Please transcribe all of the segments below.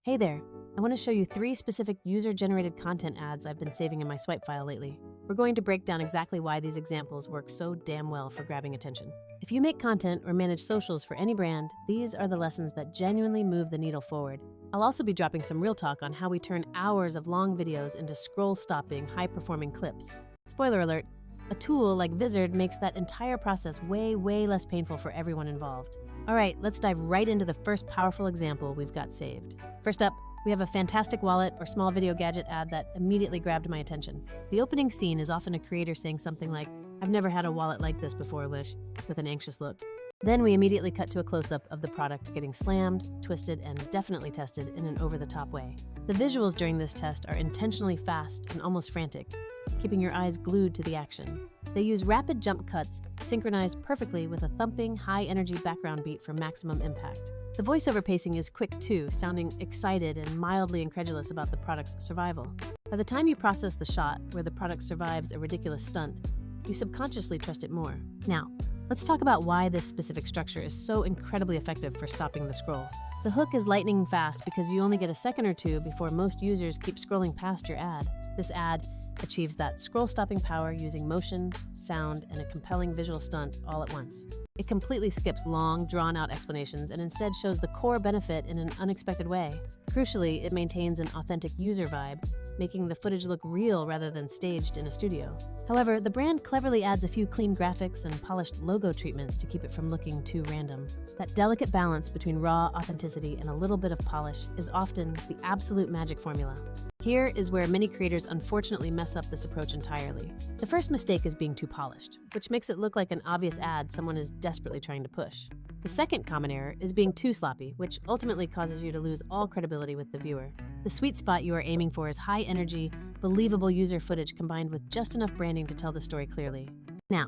Hey there, I want to show you 3 specific user-generated content ads I've been saving in my swipe file lately. We're going to break down exactly why these examples work so damn well for grabbing attention. If you make content or manage socials for any brand, these are the lessons that genuinely move the needle forward. I'll also be dropping some real talk on how we turn hours of long videos into scroll-stopping, high-performing clips. Spoiler alert, a tool like Vizard makes that entire process way less painful for everyone involved. All right, let's dive right into the first powerful example we've got saved. First up, we have a fantastic wallet or small video gadget ad that immediately grabbed my attention. The opening scene is often a creator saying something like, "I've never had a wallet like this before, Lish," with an anxious look. Then we immediately cut to a close-up of the product getting slammed, twisted, and definitely tested in an over-the-top way. The visuals during this test are intentionally fast and almost frantic, keeping your eyes glued to the action. They use rapid jump cuts, synchronized perfectly with a thumping, high-energy background beat for maximum impact. The voiceover pacing is quick too, sounding excited and mildly incredulous about the product's survival. By the time you process the shot where the product survives a ridiculous stunt, you subconsciously trust it more. Now, let's talk about why this specific structure is so incredibly effective for stopping the scroll. The hook is lightning fast because you only get a second or two before most users keep scrolling past your ad. This ad achieves that scroll-stopping power using motion, sound, and a compelling visual stunt all at once. It completely skips long, drawn-out explanations and instead shows the core benefit in an unexpected way. Crucially, it maintains an authentic user vibe, making the footage look real rather than staged in a studio. However, the brand cleverly adds a few clean graphics and polished logo treatments to keep it from looking too random. That delicate balance between raw authenticity and a little bit of polish is often the absolute magic formula. Here is where many creators unfortunately mess up this approach entirely. The first mistake is being too polished, which makes it look like an obvious ad someone is desperately trying to push. The second common error is being too sloppy, which ultimately causes you to lose all credibility with the viewer. The sweet spot you are aiming for is high-energy, believable user footage combined with just enough branding to tell the story clearly. Now,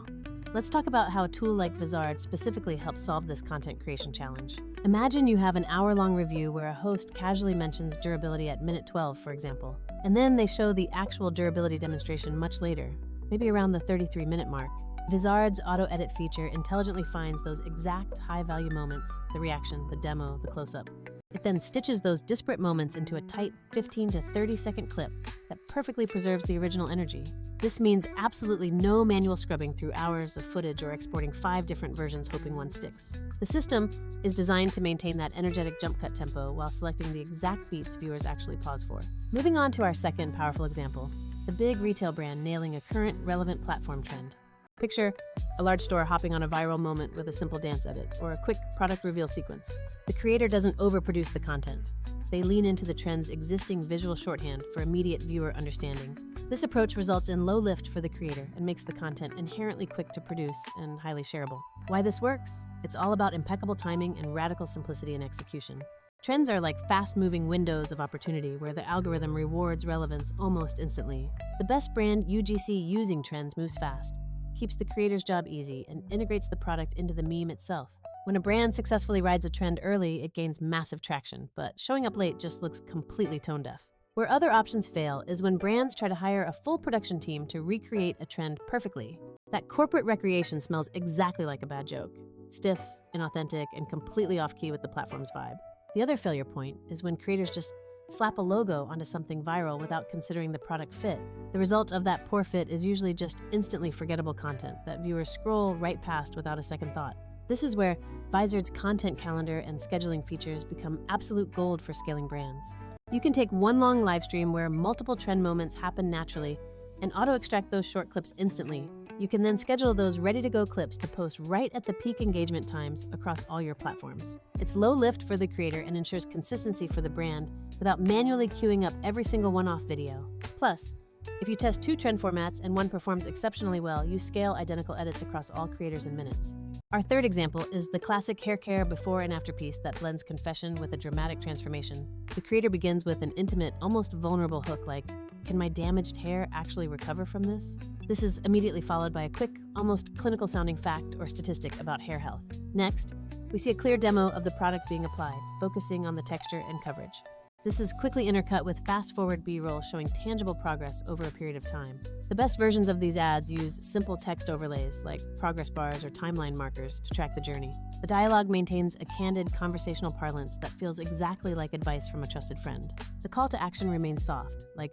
let's talk about how a tool like Vizard specifically helps solve this content creation challenge. Imagine you have an hour-long review where a host casually mentions durability at minute 12, for example, and then they show the actual durability demonstration much later, maybe around the 33-minute mark. Vizard's auto-edit feature intelligently finds those exact high-value moments, the reaction, the demo, the close-up. It then stitches those disparate moments into a tight 15 to 30-second clip that perfectly preserves the original energy. This means absolutely no manual scrubbing through hours of footage or exporting 5 different versions hoping one sticks. The system is designed to maintain that energetic jump cut tempo while selecting the exact beats viewers actually pause for. Moving on to our second powerful example, the big retail brand nailing a current relevant platform trend. Picture a large store hopping on a viral moment with a simple dance edit or a quick product reveal sequence. The creator doesn't overproduce the content. They lean into the trend's existing visual shorthand for immediate viewer understanding. This approach results in low lift for the creator and makes the content inherently quick to produce and highly shareable. Why this works? It's all about impeccable timing and radical simplicity in execution. Trends are like fast-moving windows of opportunity where the algorithm rewards relevance almost instantly. The best brand UGC using trends moves fast, keeps the creator's job easy, and integrates the product into the meme itself. When a brand successfully rides a trend early, it gains massive traction, but showing up late just looks completely tone-deaf. Where other options fail is when brands try to hire a full production team to recreate a trend perfectly. That corporate recreation smells exactly like a bad joke. Stiff, inauthentic, and completely off-key with the platform's vibe. The other failure point is when creators just slap a logo onto something viral without considering the product fit. The result of that poor fit is usually just instantly forgettable content that viewers scroll right past without a second thought. This is where Vizard's content calendar and scheduling features become absolute gold for scaling brands. You can take one long live stream where multiple trend moments happen naturally and auto-extract those short clips instantly. You can then schedule those ready-to-go clips to post right at the peak engagement times across all your platforms. It's low lift for the creator and ensures consistency for the brand without manually queuing up every single one-off video. Plus, if you test 2 trend formats and one performs exceptionally well, you scale identical edits across all creators in minutes. Our third example is the classic hair care before and after piece that blends confession with a dramatic transformation. The creator begins with an intimate, almost vulnerable hook like, "Can my damaged hair actually recover from this?" This is immediately followed by a quick, almost clinical-sounding fact or statistic about hair health. Next, we see a clear demo of the product being applied, focusing on the texture and coverage. This is quickly intercut with fast-forward B-roll showing tangible progress over a period of time. The best versions of these ads use simple text overlays like progress bars or timeline markers to track the journey. The dialogue maintains a candid conversational parlance that feels exactly like advice from a trusted friend. The call to action remains soft, like,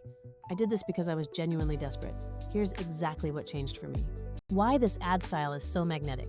"I did this because I was genuinely desperate. Here's exactly what changed for me." Why this ad style is so magnetic?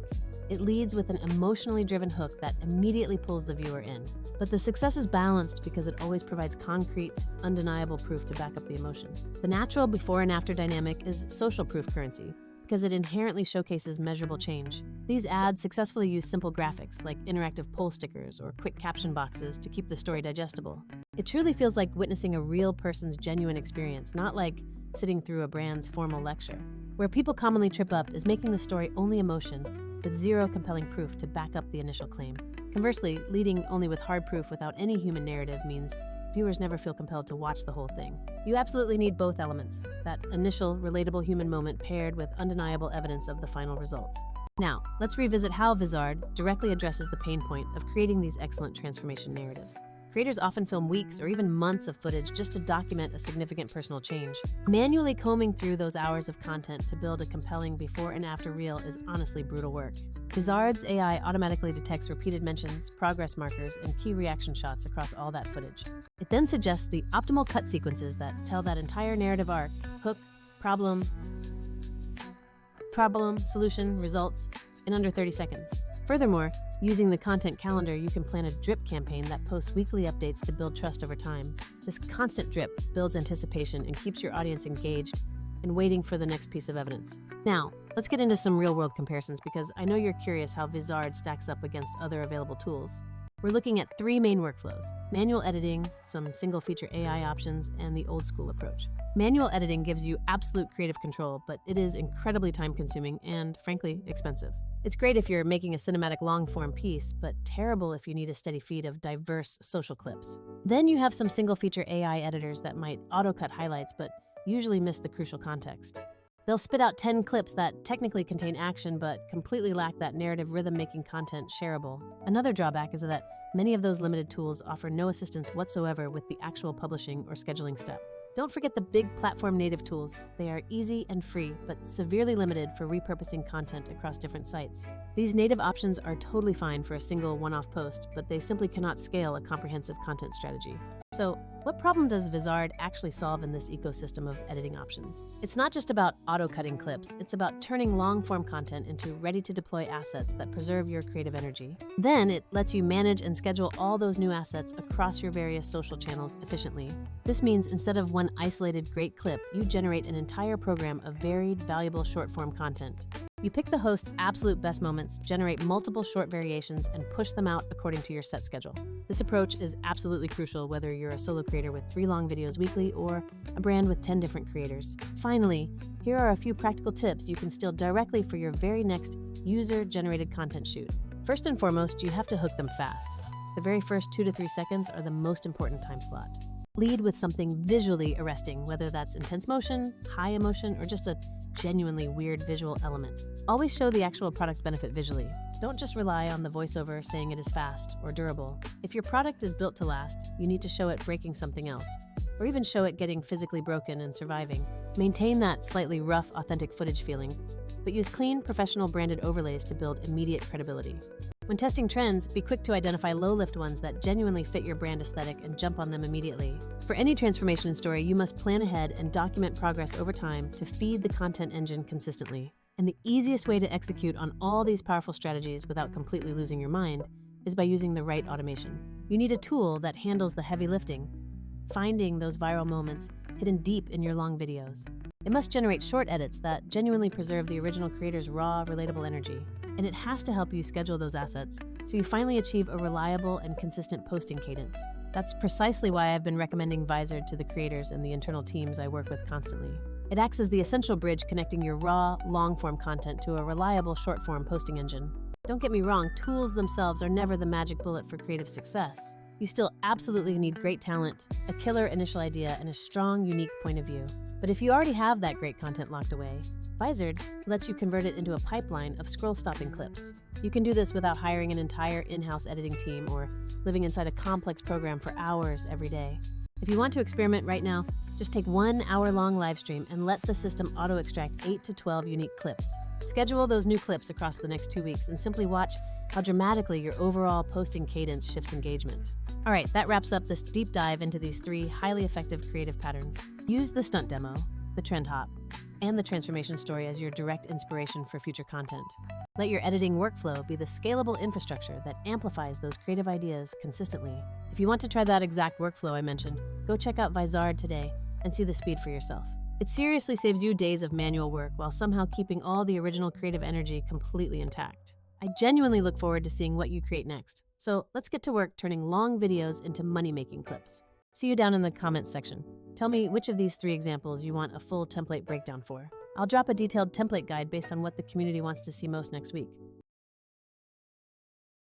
It leads with an emotionally driven hook that immediately pulls the viewer in. But the success is balanced because it always provides concrete, undeniable proof to back up the emotion. The natural before and after dynamic is social proof currency because it inherently showcases measurable change. These ads successfully use simple graphics like interactive poll stickers or quick caption boxes to keep the story digestible. It truly feels like witnessing a real person's genuine experience, not like sitting through a brand's formal lecture. Where people commonly trip up is making the story only emotion, with zero compelling proof to back up the initial claim. Conversely, leading only with hard proof without any human narrative means viewers never feel compelled to watch the whole thing. You absolutely need both elements, that initial, relatable human moment paired with undeniable evidence of the final result. Now, let's revisit how Vizard directly addresses the pain point of creating these excellent transformation narratives. Creators often film weeks or even months of footage just to document a significant personal change. Manually combing through those hours of content to build a compelling before and after reel is honestly brutal work. Vizard's AI automatically detects repeated mentions, progress markers, and key reaction shots across all that footage. It then suggests the optimal cut sequences that tell that entire narrative arc: hook, problem, solution, results, in under 30 seconds. Furthermore, using the content calendar, you can plan a drip campaign that posts weekly updates to build trust over time. This constant drip builds anticipation and keeps your audience engaged and waiting for the next piece of evidence. Now, let's get into some real-world comparisons because I know you're curious how Vizard stacks up against other available tools. We're looking at 3 main workflows: manual editing, some single-feature AI options, and the old-school approach. Manual editing gives you absolute creative control, but it is incredibly time-consuming and, frankly, expensive. It's great if you're making a cinematic long-form piece, but terrible if you need a steady feed of diverse social clips. Then you have some single-feature AI editors that might auto-cut highlights, but usually miss the crucial context. They'll spit out 10 clips that technically contain action, but completely lack that narrative rhythm making content shareable. Another drawback is that many of those limited tools offer no assistance whatsoever with the actual publishing or scheduling step. Don't forget the big platform-native tools. They are easy and free, but severely limited for repurposing content across different sites. These native options are totally fine for a single one-off post, but they simply cannot scale a comprehensive content strategy. So, what problem does Vizard actually solve in this ecosystem of editing options? It's not just about auto-cutting clips, it's about turning long-form content into ready-to-deploy assets that preserve your creative energy. Then it lets you manage and schedule all those new assets across your various social channels efficiently. This means instead of one isolated great clip, you generate an entire program of varied, valuable short-form content. You pick the host's absolute best moments, generate multiple short variations, and push them out according to your set schedule. This approach is absolutely crucial whether you're a solo creator with 3 long videos weekly or a brand with 10 different creators. Finally, here are a few practical tips you can steal directly for your very next user-generated content shoot. First and foremost, you have to hook them fast. The very first 2 to 3 seconds are the most important time slot. Lead with something visually arresting, whether that's intense motion, high emotion, or just a genuinely weird visual element. Always show the actual product benefit visually. Don't just rely on the voiceover saying it is fast or durable. If your product is built to last, you need to show it breaking something else, or even show it getting physically broken and surviving. Maintain that slightly rough, authentic footage feeling, but use clean, professional branded overlays to build immediate credibility. When testing trends, be quick to identify low-lift ones that genuinely fit your brand aesthetic and jump on them immediately. For any transformation story, you must plan ahead and document progress over time to feed the content engine consistently. And the easiest way to execute on all these powerful strategies without completely losing your mind is by using the right automation. You need a tool that handles the heavy lifting, finding those viral moments hidden deep in your long videos. It must generate short edits that genuinely preserve the original creator's raw, relatable energy. And it has to help you schedule those assets so you finally achieve a reliable and consistent posting cadence. That's precisely why I've been recommending Vizard to the creators and the internal teams I work with constantly. It acts as the essential bridge connecting your raw, long-form content to a reliable short-form posting engine. Don't get me wrong, tools themselves are never the magic bullet for creative success. You still absolutely need great talent, a killer initial idea, and a strong, unique point of view. But if you already have that great content locked away, Vizard lets you convert it into a pipeline of scroll-stopping clips. You can do this without hiring an entire in-house editing team or living inside a complex program for hours every day. If you want to experiment right now, just take 1 hour-long live stream and let the system auto-extract 8 to 12 unique clips. Schedule those new clips across the next 2 weeks and simply watch how dramatically your overall posting cadence shifts engagement. All right, that wraps up this deep dive into these 3 highly effective creative patterns. Use the stunt demo, the trend hop, and the transformation story as your direct inspiration for future content. Let your editing workflow be the scalable infrastructure that amplifies those creative ideas consistently. If you want to try that exact workflow I mentioned, go check out Vizard today and see the speed for yourself. It seriously saves you days of manual work while somehow keeping all the original creative energy completely intact. I genuinely look forward to seeing what you create next. So let's get to work turning long videos into money-making clips. See you down in the comments section. Tell me which of these 3 examples you want a full template breakdown for. I'll drop a detailed template guide based on what the community wants to see most next week.